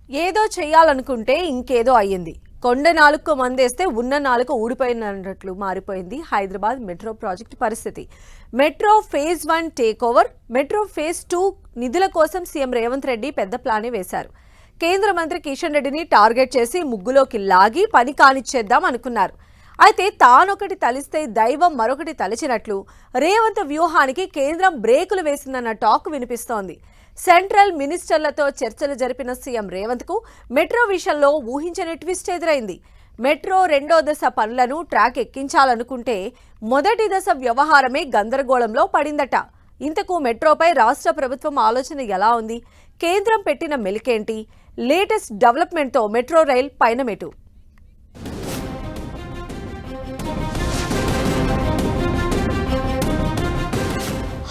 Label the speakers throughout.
Speaker 1: ఏదో చేయాలనుకుంటే ఇంకేదో అయ్యింది. కొండ నాలుగు మందేస్తే ఉన్న నాలుగు ఊడిపోయినట్లు మారిపోయింది హైదరాబాద్ మెట్రో ప్రాజెక్టు పరిస్థితి. Metro phase 1 take over, metro phase 2 నిధుల కోసం సీఎం రేవంత్ రెడ్డి పెద్ద ప్లానే వేశారు. కేంద్ర మంత్రి కిషన్ రెడ్డిని టార్గెట్ చేసి ముగ్గులోకి లాగి పని కానిచ్చేద్దాం అనుకున్నారు. అయితే తానొకటి తలిస్తే దైవం మరొకటి తలిచినట్లు రేవంత్ వ్యూహానికి కేంద్రం బ్రేకులు వేసిందన్న టాక్ వినిపిస్తోంది. సెంట్రల్ మినిస్టర్లతో చర్చలు జరిపిన సీఎం రేవంత్ కు మెట్రో విషయంలో ఊహించని ట్విస్ట్ ఎదురైంది. మెట్రో రెండో దశ పనులను ట్రాక్ ఎక్కించాలనుకుంటే మొదటి దశ వ్యవహారమే గందరగోళంలో పడిందట. ఇంతకు మెట్రోపై రాష్ట్ర ప్రభుత్వం ఆలోచన ఎలా ఉంది? కేంద్రం పెట్టిన మెలికేంటి? లేటెస్ట్ డెవలప్మెంట్తో మెట్రో రైల్ పైన మెటు.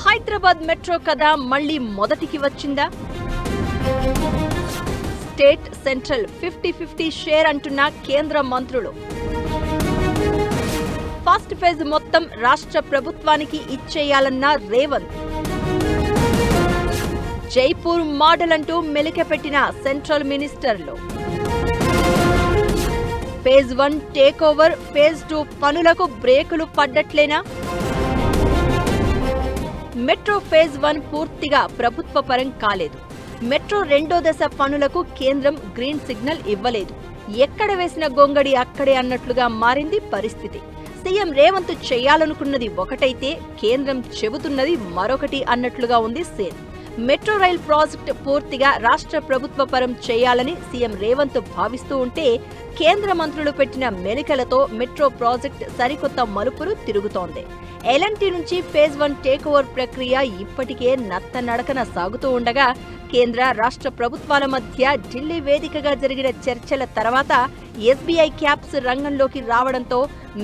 Speaker 2: హైదరాబాద్ మెట్రో కథ మళ్లీ మొదటికి వచ్చిందా? స్టేట్ సెంట్రల్ 50-50 షేర్ అంటున్న కేంద్ర మంత్రులు. ఫస్ట్ ఫేజ్ మొత్తం రాష్ట్ర ప్రభుత్వానికి ఇచ్చేయాలన్న రేవంత్. జైపూర్ మోడల్ అంటూ మెలికెపెట్టిన సెంట్రల్ మినిస్టర్లు. ఫేజ్ 1 టేక్ ఓవర్, ఫేజ్ 2 పనులకు బ్రేకులు పడ్డట్లేనా? మెట్రో ఫేజ్ 1 పూర్తిగా ప్రభుత్వ పరం కాలేదు. మెట్రో రెండో దశ పనులకు కేంద్రం గ్రీన్ సిగ్నల్ ఇవ్వలేదు. ఎక్కడ వేసిన గొంగడి అక్కడే అన్నట్లుగా మారింది పరిస్థితి. సీఎం రేవంత్ చేయాలనుకున్నది ఒకటైతే కేంద్రం చెబుతున్నది మరొకటి అన్నట్లుగా ఉంది సీన్. మెట్రో రైల్ ప్రాజెక్టు పూర్తిగా రాష్ట్ర ప్రభుత్వ పరం చేయాలని సీఎం రేవంత్ భావిస్తూ ఉంటే కేంద్ర మంత్రులు పెట్టిన మెలికలతో మెట్రో ప్రాజెక్ట్ సరికొత్త మలుపులు తిరుగుతోంది. ఎల్ఎన్టీ నుంచి ఫేజ్ 1 టేక్ ఓవర్ ప్రక్రియ ఇప్పటికే నత్తనడకన సాగుతూ ఉండగా కేంద్ర రాష్ట్ర ప్రభుత్వాల మధ్య ఢిల్లీ వేదికగా జరిగిన చర్చల తర్వాత ఎస్బీఐ క్యాప్స్ రంగంలోకి రావడంతో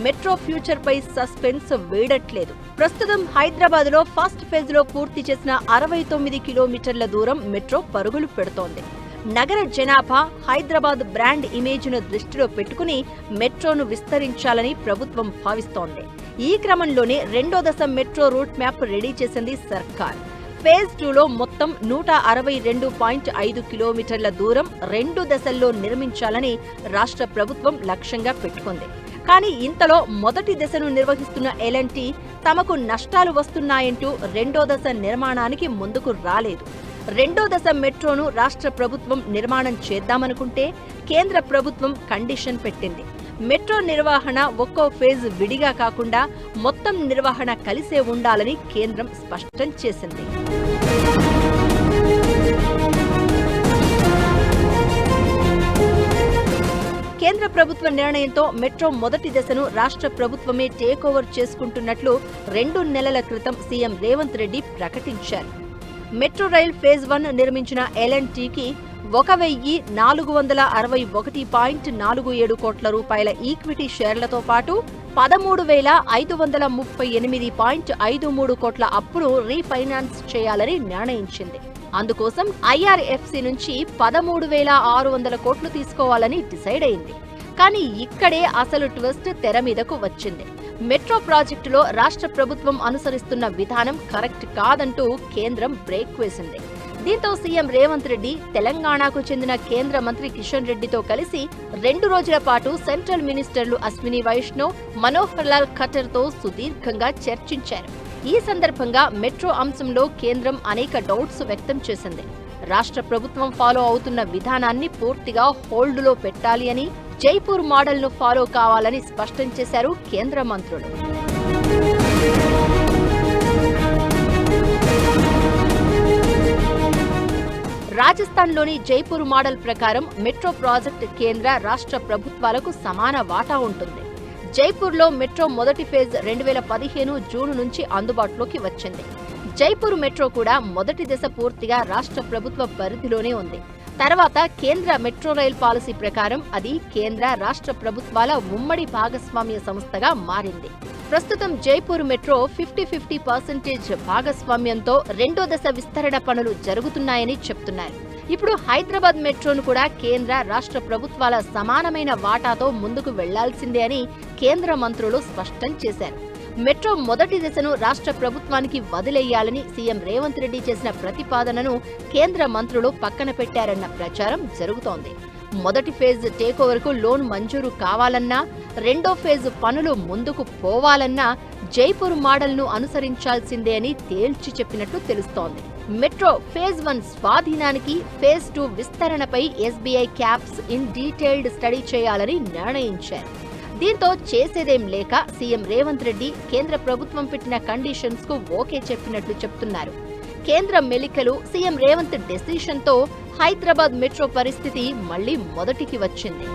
Speaker 2: మెట్రో ఫ్యూచర్ పై సస్పెన్స్ వీడట్లేదు. ప్రస్తుతం హైదరాబాద్ లో ఫస్ట్ ఫేజ్ లో పూర్తి చేసిన 69 కిలోమీటర్ల దూరం మెట్రో పరుగులు పెడుతోంది. నగర జనాభా, హైదరాబాద్ బ్రాండ్ ఇమేజ్ ను దృష్టిలో పెట్టుకుని మెట్రోను విస్తరించాలని ప్రభుత్వం భావిస్తోంది. ఈ క్రమంలోనే రెండో దశ మెట్రో రూట్ మ్యాప్ రెడీ చేసింది సర్కార్. ఫేజ్ 2లో మొత్తం 162.5 కిలోమీటర్ల దూరం 2 దశల్లో నిర్మించాలని రాష్ట్ర ప్రభుత్వం లక్ష్యంగా పెట్టుకుంది. కానీ ఇంతలో మొదటి దశను నిర్వహిస్తున్న ఎల్ఎన్టీ తమకు నష్టాలు వస్తున్నాయంటూ రెండో దశ నిర్మాణానికి ముందుకు రాలేదు. రెండో దశ మెట్రోను రాష్ట్ర ప్రభుత్వం నిర్మాణం చేద్దామనుకుంటే కేంద్ర ప్రభుత్వం కండిషన్ పెట్టింది. మెట్రో నిర్వహణ ఒక్కో ఫేజ్ విడిగా కాకుండా మొత్తం నిర్వహణ కలిసే ఉండాలని కేంద్రం స్పష్టం చేసింది. కేంద్ర ప్రభుత్వ నిర్ణయంతో మెట్రో మొదటి దశను రాష్ట్ర ప్రభుత్వమే టేక్ ఓవర్ చేసుకుంటున్నట్లు 2 నెలల క్రితం సీఎం రేవంత్ రెడ్డి ప్రకటించారు. మెట్రో రైల్ ఫేజ్ 1 నిర్మించిన ఎల్ఎన్టీకి 1,461.47 కోట్ల రూపాయల ఈక్విటీ షేర్లతో పాటు 13,538.53 కోట్ల అప్పును రీఫైనాన్స్ చేయాలని నిర్ణయించింది. అందుకోసం ఐఆర్ఎఫ్సి నుంచి 13,600 కోట్లు తీసుకోవాలని డిసైడ్ అయింది. కానీ ఇక్కడే అసలు ట్విస్ట్ తెర మీదకు వచ్చింది. మెట్రో ప్రాజెక్టులో రాష్ట్ర ప్రభుత్వం అనుసరిస్తున్న విధానం కరెక్ట్ కాదంటూ కేంద్రం బ్రేక్ వేసింది. దీంతో సీఎం రేవంత్ రెడ్డి తెలంగాణకు చెందిన కేంద్ర మంత్రి కిషన్ రెడ్డితో కలిసి 2 రోజుల పాటు సెంట్రల్ మినిస్టర్లు అశ్విని వైష్ణవ్, మనోహర్ లాల్ ఖట్టర్ తో సుదీర్ఘంగా చర్చించారు. ఈ సందర్భంగా మెట్రో అంశంలో కేంద్రం అనేక డౌట్స్ వ్యక్తం చేసింది. రాష్ట్ర ప్రభుత్వం ఫాలో అవుతున్న విధానాన్ని పూర్తిగా హోల్డ్లో పెట్టాలి అని, జైపూర్ మోడల్ను ఫాలో కావాలని స్పష్టం చేశారు కేంద్ర మంత్రులు. రాజస్థాన్లోని జైపూర్ మోడల్ ప్రకారం మెట్రో ప్రాజెక్ట్ కేంద్ర రాష్ట్ర ప్రభుత్వాలకు సమాన వాటా ఉంటుంది. జైపూర్లో మెట్రో మొదటి ఫేజ్ 2015 జూన్ నుంచి అందుబాటులోకి వచ్చింది. జైపూర్ మెట్రో కూడా మొదటి దశ పూర్తిగా రాష్ట్ర ప్రభుత్వ పరిధిలోనే ఉంది. తర్వాత కేంద్ర మెట్రో రైల్ పాలసీ ప్రకారం అది కేంద్ర రాష్ట్ర ప్రభుత్వాల ఉమ్మడి భాగస్వామ్య సంస్థగా మారింది. ప్రస్తుతం జైపూర్ మెట్రో 50-50% భాగస్వామ్యంతో రెండో దశ విస్తరణ పనులు జరుగుతున్నాయని చెప్తున్నారు. ఇప్పుడు హైదరాబాద్ మెట్రోను కూడా కేంద్ర రాష్ట్ర ప్రభుత్వాల సమానమైన వాటాతో ముందుకు వెళ్లాల్సిందే అని కేంద్ర మంత్రులు స్పష్టం చేశారు. మెట్రో మొదటి దశను రాష్ట్ర ప్రభుత్వానికి వదిలేయాలని సీఎం రేవంత్ రెడ్డి చేసిన ప్రతిపాదనను కేంద్ర మంత్రులు పక్కన పెట్టారన్న ప్రచారం జరుగుతోంది. మొదటి ఫేజ్ టేకోవర్కు లోన్ మంజూరు కావాలన్నా, రెండో ఫేజ్ పనులు ముందుకు పోవాలన్నా జైపూర్ మోడల్ను అనుసరించాల్సిందే అని తేల్చి చెప్పినట్లు తెలుస్తోంది. మెట్రో ఫేజ్ 1 స్వాధీనానికి, ఫేజ్ 2 విస్తరణపై SBI caps in detailed study చేయాలని నిర్ణయించారు. దీంతో చేసేదేం లేక సీఎం రేవంత్ రెడ్డి కేంద్ర ప్రభుత్వం పెట్టిన కండిషన్స్ కు ఓకే చెప్పినట్లు చెప్తున్నారు. కేంద్ర మెలికలు సీఎం రేవంత్ డెసిషన్తో హైదరాబాద్ మెట్రో పరిస్థితి మళ్లీ మొదటికి వచ్చింది.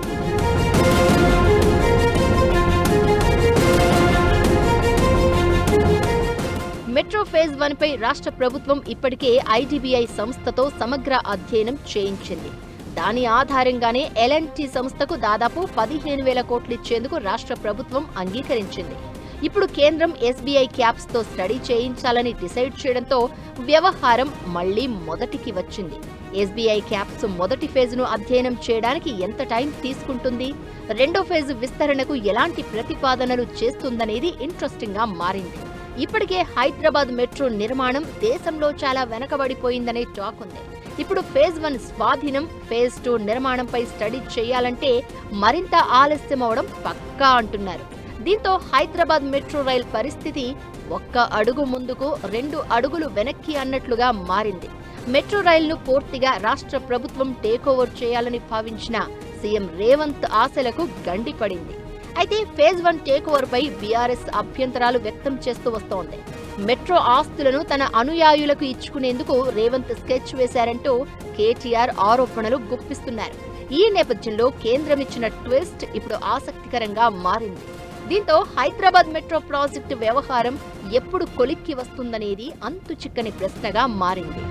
Speaker 2: మెట్రో ఫేజ్ 1 పై రాష్ట్ర ప్రభుత్వం ఇప్పటికే ఐడీబీఐ సంస్థతో సమగ్ర అధ్యయనం చేయించింది. దాని ఆధారంగానే ఎల్ఎన్టీ సంస్థకు దాదాపు 15,000 కోట్లు ఇచ్చేందుకు రాష్ట్ర ప్రభుత్వం అంగీకరించింది. ఇప్పుడు కేంద్రం ఎస్బీఐ క్యాప్స్ తో స్టడీ చేయించాలని డిసైడ్ చేయడంతో వ్యవహారం మళ్లీ మొదటికి వచ్చింది. ఎస్బీఐ క్యాప్స్ మొదటి ఫేజ్ను అధ్యయనం చేయడానికి ఎంత టైం తీసుకుంటుంది, రెండో ఫేజ్ విస్తరణకు ఎలాంటి ప్రతిపాదనలు చేస్తుందనేది ఇంట్రెస్టింగ్ గా మారింది. ఇప్పటికే హైదరాబాద్ మెట్రో నిర్మాణం దేశంలో చాలా వెనకబడిపోయిందనే టాక్ ఉంది. ఇప్పుడు ఫేజ్ 1 స్వాధీనం, ఫేజ్ 2 నిర్మాణంపై స్టడీ చేయాలంటే మరింత ఆలస్యం అవడం పక్కా అంటున్నారు. దీంతో హైదరాబాద్ మెట్రో రైల్ పరిస్థితి ఒక్క అడుగు ముందుకు 2 అడుగులు వెనక్కి అన్నట్లుగా మారింది. మెట్రో రైలును పూర్తిగా రాష్ట్ర ప్రభుత్వం టేకోవర్ చేయాలని భావించిన సీఎం రేవంత్ ఆశలకు గండి పడింది. అయితే ఫేజ్ 1 టేకోవర్ పై బీఆర్ఎస్ అభ్యంతరాలు వ్యక్తం చేస్తూ వస్తోంది. మెట్రో ఆస్తులను తన అనుయాయులకు ఇచ్చుకునేందుకు రేవంత్ స్కెచ్ వేశారంటూ కేటీఆర్ ఆరోపణలు గుప్పిస్తున్నారు. ఈ నేపథ్యంలో కేంద్రం ఇచ్చిన ట్విస్ట్ ఇప్పుడు ఆసక్తికరంగా మారింది. దీంతో హైదరాబాద్ మెట్రో ప్రాజెక్టు వ్యవహారం ఎప్పుడు కొలిక్కి వస్తుందనేది అంతుచిక్కని ప్రశ్నగా మారింది.